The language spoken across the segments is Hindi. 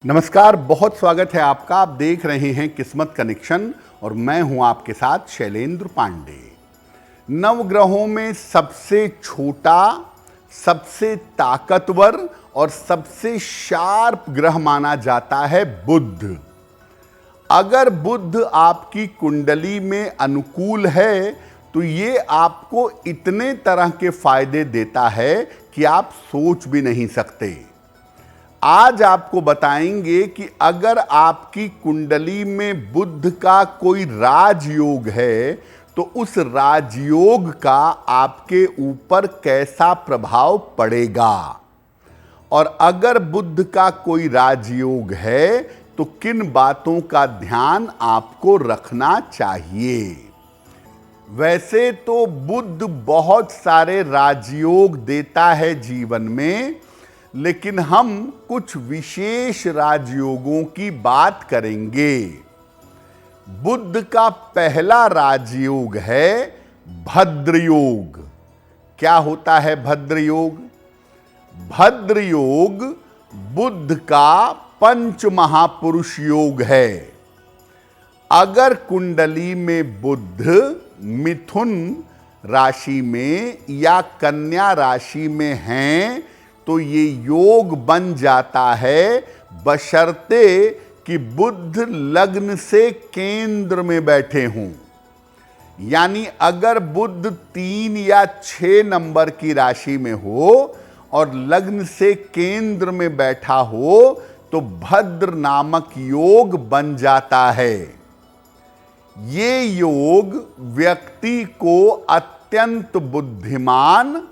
नमस्कार, बहुत स्वागत है आपका। आप देख रहे हैं किस्मत कनेक्शन और मैं हूं आपके साथ शैलेंद्र पांडे। नवग्रहों में सबसे छोटा, सबसे ताकतवर और सबसे शार्प ग्रह माना जाता है बुध। अगर बुध आपकी कुंडली में अनुकूल है तो ये आपको इतने तरह के फायदे देता है कि आप सोच भी नहीं सकते। आज आपको बताएंगे कि अगर आपकी कुंडली में बुध का कोई राजयोग है तो उस राजयोग का आपके ऊपर कैसा प्रभाव पड़ेगा, और अगर बुध का कोई राजयोग है तो किन बातों का ध्यान आपको रखना चाहिए। वैसे तो बुध बहुत सारे राजयोग देता है जीवन में, लेकिन हम कुछ विशेष राजयोगों की बात करेंगे। बुध का पहला राजयोग है भद्रयोग। क्या होता है भद्रयोग? भद्रयोग बुध का पंच महापुरुष योग है। अगर कुंडली में बुध मिथुन राशि में या कन्या राशि में हैं तो ये योग बन जाता है, बशर्ते कि बुध लग्न से केंद्र में बैठे हों। यानी अगर बुध 3 या 6 नंबर की राशि में हो और लग्न से केंद्र में बैठा हो तो भद्र नामक योग बन जाता है। ये योग व्यक्ति को अत्यंत बुद्धिमान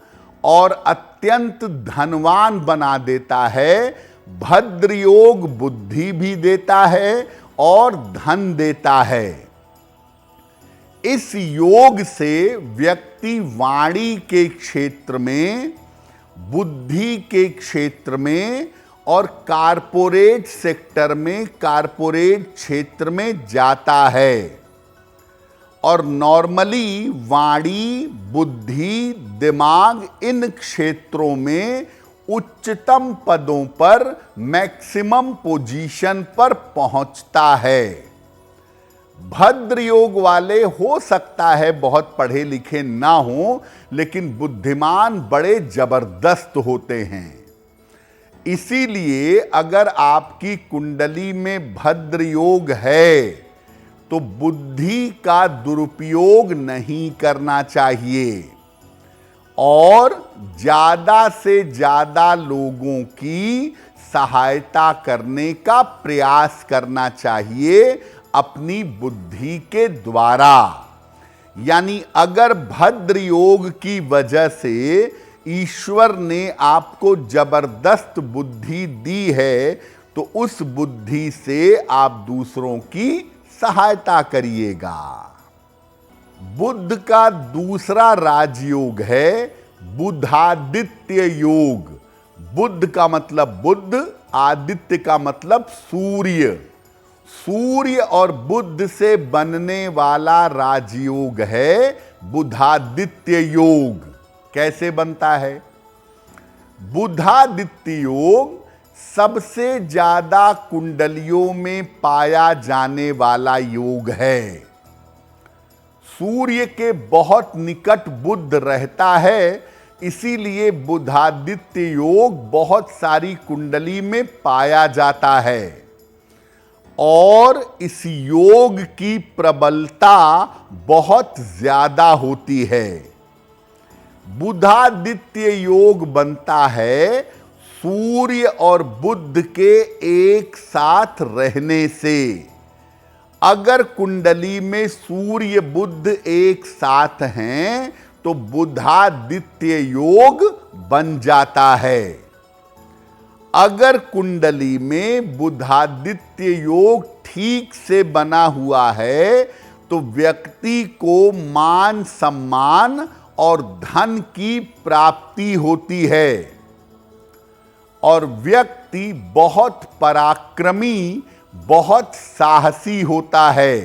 और अत्यंत धनवान बना देता है। भद्र योग बुद्धि भी देता है और धन देता है। इस योग से व्यक्ति वाणी के क्षेत्र में, बुद्धि के क्षेत्र में और कारपोरेट सेक्टर में, कारपोरेट क्षेत्र में जाता है। और नॉर्मली वाणी, बुद्धि, दिमाग इन क्षेत्रों में उच्चतम पदों पर, मैक्सिमम पोजीशन पर पहुंचता है। भद्र योग वाले हो सकता है बहुत पढ़े लिखे ना हो, लेकिन बुद्धिमान बड़े जबरदस्त होते हैं। इसीलिए अगर आपकी कुंडली में भद्र योग है तो बुद्धि का दुरुपयोग नहीं करना चाहिए और ज्यादा से ज्यादा लोगों की सहायता करने का प्रयास करना चाहिए अपनी बुद्धि के द्वारा। यानी अगर भद्र योग की वजह से ईश्वर ने आपको जबरदस्त बुद्धि दी है तो उस बुद्धि से आप दूसरों की सहायता करिएगा। बुध का दूसरा राजयोग है बुधादित्य योग। बुध का मतलब बुध, आदित्य का मतलब सूर्य। सूर्य और बुध से बनने वाला राजयोग है बुधादित्य योग। कैसे बनता है? बुधादित्य योग सबसे ज्यादा कुंडलियों में पाया जाने वाला योग है। सूर्य के बहुत निकट बुध रहता है, इसीलिए बुधादित्य योग बहुत सारी कुंडली में पाया जाता है। और इस योग की प्रबलता बहुत ज्यादा होती है। बुधादित्य योग बनता है सूर्य और बुध के एक साथ रहने से। अगर कुंडली में सूर्य बुध एक साथ हैं तो बुधादित्य योग बन जाता है। अगर कुंडली में बुधादित्य योग ठीक से बना हुआ है तो व्यक्ति को मान सम्मान और धन की प्राप्ति होती है और व्यक्ति बहुत पराक्रमी, बहुत साहसी होता है।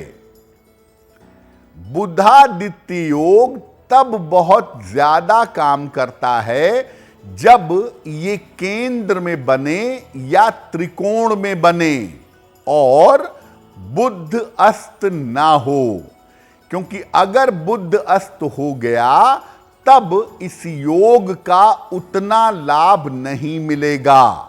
बुधादित्य योग तब बहुत ज्यादा काम करता है जब ये केंद्र में बने या त्रिकोण में बने और बुध अस्त ना हो, क्योंकि अगर बुध अस्त हो गया तब इस योग का उतना लाभ नहीं मिलेगा।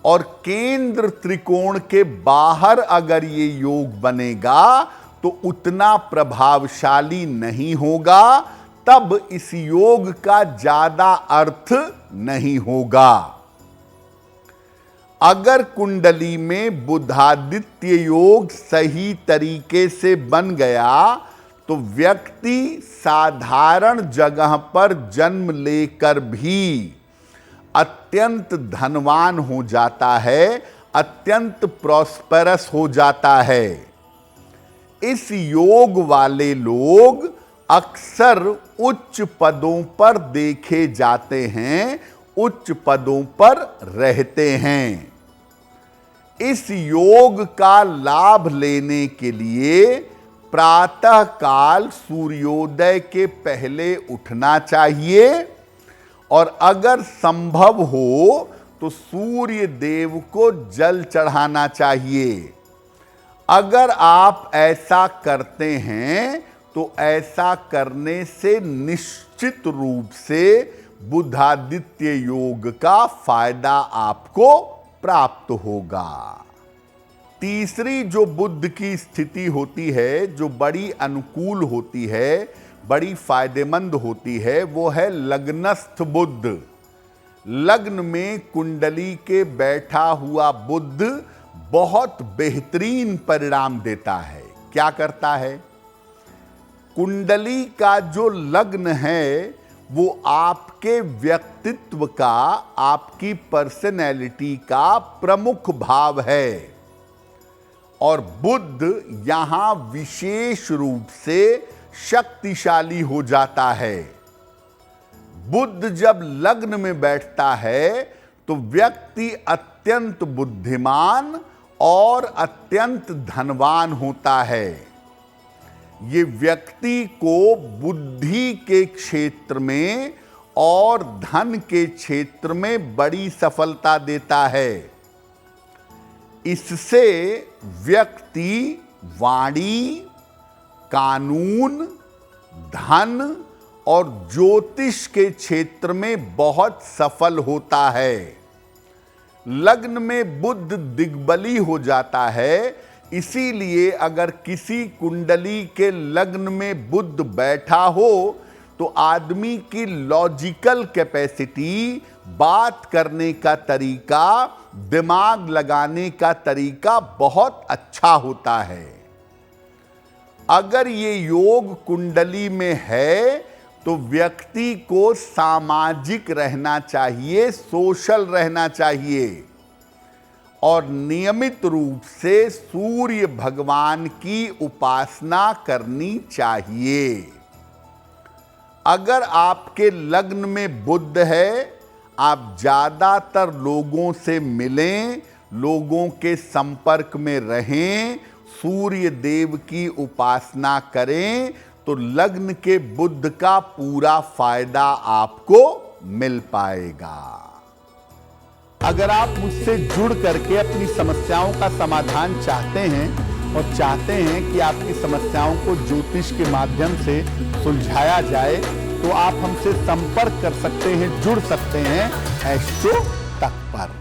और केंद्र त्रिकोण के बाहर अगर ये योग बनेगा तो उतना प्रभावशाली नहीं होगा, तब इस योग का ज्यादा अर्थ नहीं होगा। अगर कुंडली में बुधादित्य योग सही तरीके से बन गया तो व्यक्ति साधारण जगह पर जन्म लेकर भी अत्यंत धनवान हो जाता है, अत्यंत प्रॉस्पेरस हो जाता है। इस योग वाले लोग अक्सर उच्च पदों पर देखे जाते हैं, उच्च पदों पर रहते हैं। इस योग का लाभ लेने के लिए प्रातः काल सूर्योदय के पहले उठना चाहिए और अगर संभव हो तो सूर्य देव को जल चढ़ाना चाहिए। अगर आप ऐसा करते हैं तो ऐसा करने से निश्चित रूप से बुधादित्य योग का फायदा आपको प्राप्त होगा। तीसरी जो बुध की स्थिति होती है, जो बड़ी अनुकूल होती है, बड़ी फायदेमंद होती है, वो है लग्नस्थ बुध। लग्न में कुंडली के बैठा हुआ बुध बहुत बेहतरीन परिणाम देता है। क्या करता है? कुंडली का जो लग्न है वो आपके व्यक्तित्व का, आपकी पर्सनैलिटी का प्रमुख भाव है और बुध यहां विशेष रूप से शक्तिशाली हो जाता है। बुध जब लग्न में बैठता है तो व्यक्ति अत्यंत बुद्धिमान और अत्यंत धनवान होता है। ये व्यक्ति को बुद्धि के क्षेत्र में और धन के क्षेत्र में बड़ी सफलता देता है। इससे व्यक्ति वाणी, कानून, धन और ज्योतिष के क्षेत्र में बहुत सफल होता है। लग्न में बुध दिग्बली हो जाता है, इसीलिए अगर किसी कुंडली के लग्न में बुध बैठा हो तो आदमी की लॉजिकल कैपेसिटी, बात करने का तरीका, दिमाग लगाने का तरीका बहुत अच्छा होता है। अगर ये योग कुंडली में है तो व्यक्ति को सामाजिक रहना चाहिए, सोशल रहना चाहिए और नियमित रूप से सूर्य भगवान की उपासना करनी चाहिए। अगर आपके लग्न में बुध है, आप ज्यादातर लोगों से मिलें, लोगों के संपर्क में रहें, सूर्य देव की उपासना करें तो लग्न के बुध का पूरा फायदा आपको मिल पाएगा। अगर आप मुझसे जुड़ करके अपनी समस्याओं का समाधान चाहते हैं और चाहते हैं कि आपकी समस्याओं को ज्योतिष के माध्यम से सुलझाया जाए तो आप हमसे संपर्क कर सकते हैं, जुड़ सकते हैं एस्ट्रो तक पर।